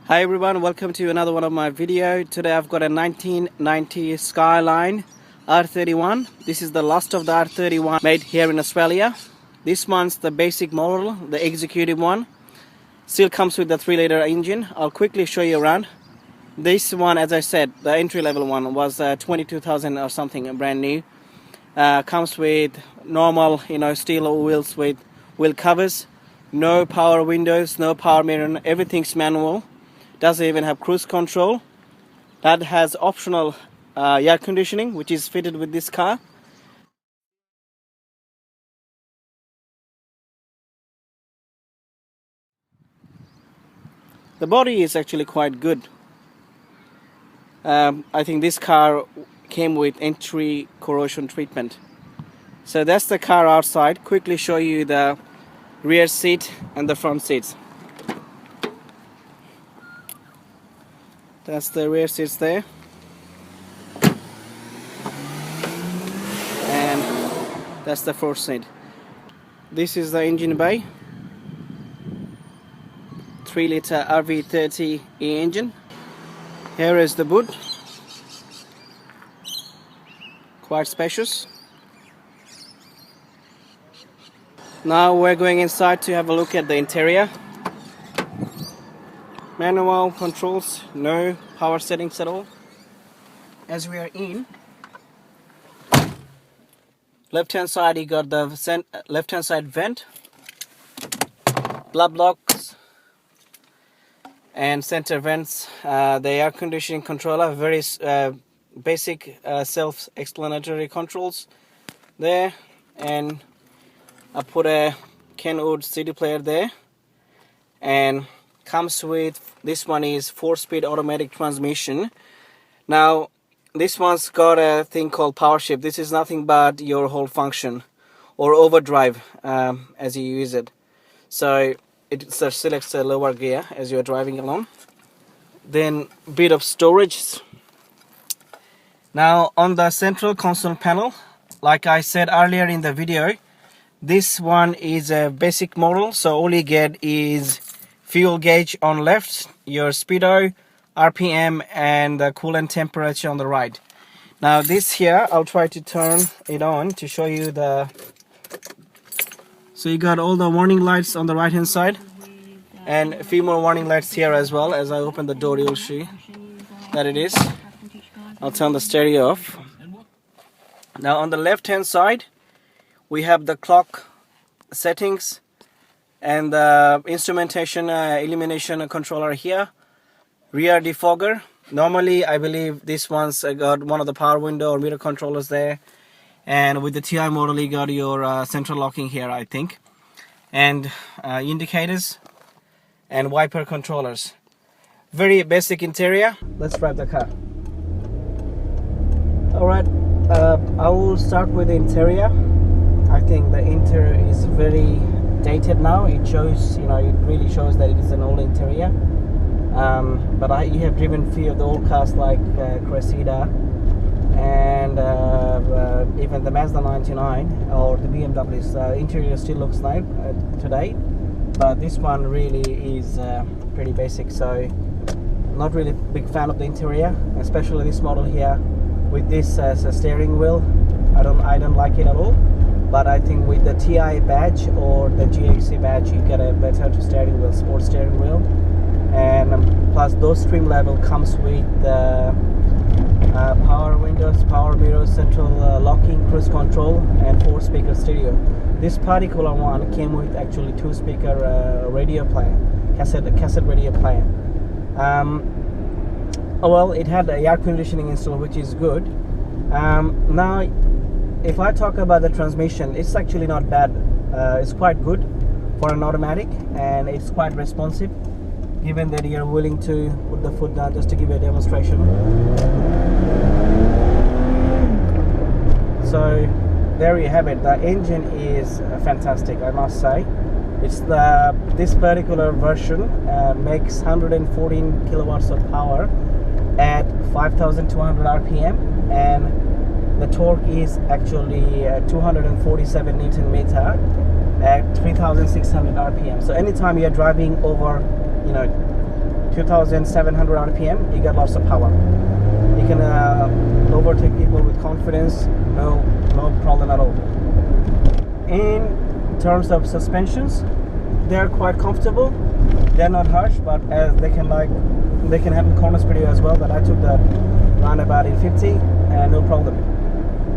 Hi everyone, welcome to another one of my video. Today I've got a 1990 Skyline R31. This is the last of the R31 made here in Australia. This one's the basic model, the executive one. Still comes with the 3-liter engine. I'll quickly show you around. This one, as I said, the entry-level one was 22,000 or something, brand new. Comes with normal, steel wheels with wheel covers. No power windows, no power mirror, everything's manual. Doesn't even have cruise control. That has optional air conditioning, which is fitted with this car. The body is actually quite good. I think this car came with entry corrosion treatment. So that's the car outside. Quickly show you the rear seat and the front seats. That's the rear seats there. And that's the front seat. This is the engine bay. 3-liter RB30 engine. Here is the boot. Quite spacious. Now we're going inside to have a look at the interior. Manual controls, no power settings at all. As we are in, left hand side you got the left hand side vent, blood locks and center vents, the air conditioning controller, very basic self-explanatory controls there, and I put a Kenwood CD player there, and comes with, this one is 4-speed automatic transmission. Now this one's got a thing called power shift. This is nothing but your whole function or overdrive as you use it. So it selects the lower gear as you're driving along. Then bit of storage. Now on the central console panel, like I said earlier in the video, this one is a basic model, so all you get is fuel gauge on left, your speedo, RPM, and the coolant temperature on the right. Now this here, I'll try to turn it on to show you the... So you got all the warning lights on the right hand side, and a few more warning lights here as well. As I open the door, you'll see that it is. I'll turn the stereo off. Now on the left hand side, we have the clock settings and the instrumentation illumination controller here. Rear defogger. Normally I believe this one's got one of the power window or mirror controllers there, and with the TI model you got your central locking here, I think, and indicators and wiper controllers. Very basic interior. Let's drive the car. Alright, I will start with the interior. I think the interior is very dated now. It shows, it really shows that it is an old interior. But you have driven few of the old cars like Cressida and even the Mazda 99 or the BMW's. Interior still looks nice today, but this one really is pretty basic. So not really big fan of the interior, especially this model here with this as a steering wheel. I don't like it at all. But I think with the TI badge or the GAC badge, you get a better steering wheel, sports steering wheel. And plus those trim level comes with the power windows, power mirrors, central locking, cruise control, and 4-speaker stereo. This particular one came with actually 2-speaker radio player, cassette radio player. Well, it had the air conditioning installed, which is good. Now, if I talk about the transmission, it's actually not bad. It's quite good for an automatic, and it's quite responsive, given that you're willing to put the foot down. Just to give you a demonstration. So there you have it. The engine is fantastic, I must say. It's this particular version makes 114 kilowatts of power at 5,200 RPM, and the torque is actually 247 Newton meter at 3,600 RPM. So anytime you're driving over, 2,700 RPM. You got lots of power. You can overtake people with confidence. No problem at all. In terms of suspensions, they're quite comfortable. They're not harsh, but they can handle corner speed as well. But I took the roundabout in 50 and no problem.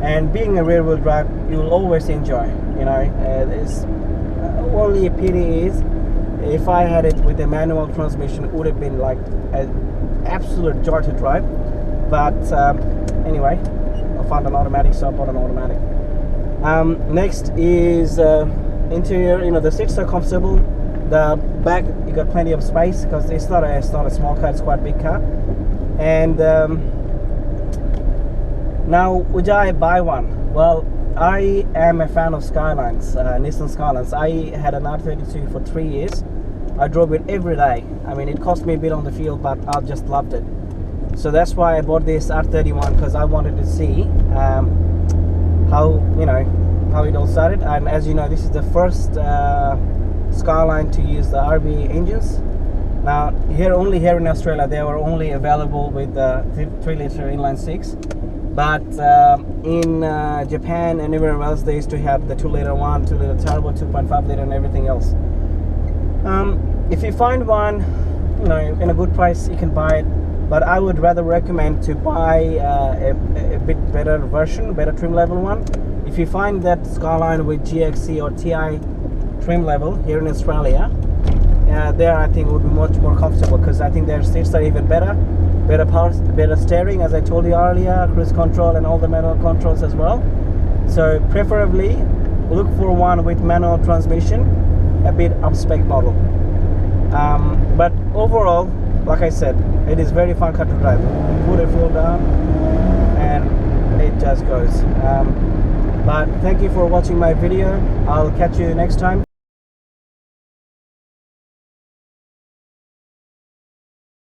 And being a rear wheel drive, you'll always enjoy. You know, it's only a pity is if I had it with a manual transmission, it would have been like an absolute joy to drive. But anyway, I found an automatic, so I bought an automatic. Next is interior. You know, the seats are comfortable. The back, you got plenty of space because it's not a small car, it's quite a big car. And now, would I buy one? Well, I am a fan of Skylines, Nissan Skylines. I had an R32 for 3 years. I drove it every day. I mean, it cost me a bit on the fuel, but I just loved it. So that's why I bought this R31, because I wanted to see how it all started. And as you know, this is the first Skyline to use the RB engines. Now only here in Australia they were only available with the 3-litre inline six, but in Japan and everywhere else they used to have the 2-litre one, 2-litre turbo, 2.5-litre and everything else. If you find one, you know, in a good price, you can buy it, but I would rather recommend to buy a bit better version, better trim level one. If you find that Skyline with GXC or TI trim level here in Australia, there I think would be much more comfortable, because I think their seats are even better power, better steering, as I told you earlier, cruise control and all the manual controls as well. So preferably look for one with manual transmission, a bit up-spec model. But overall, like I said, it is very fun car to drive. Put it full down and it just goes. But thank you for watching my video. I'll catch you next time.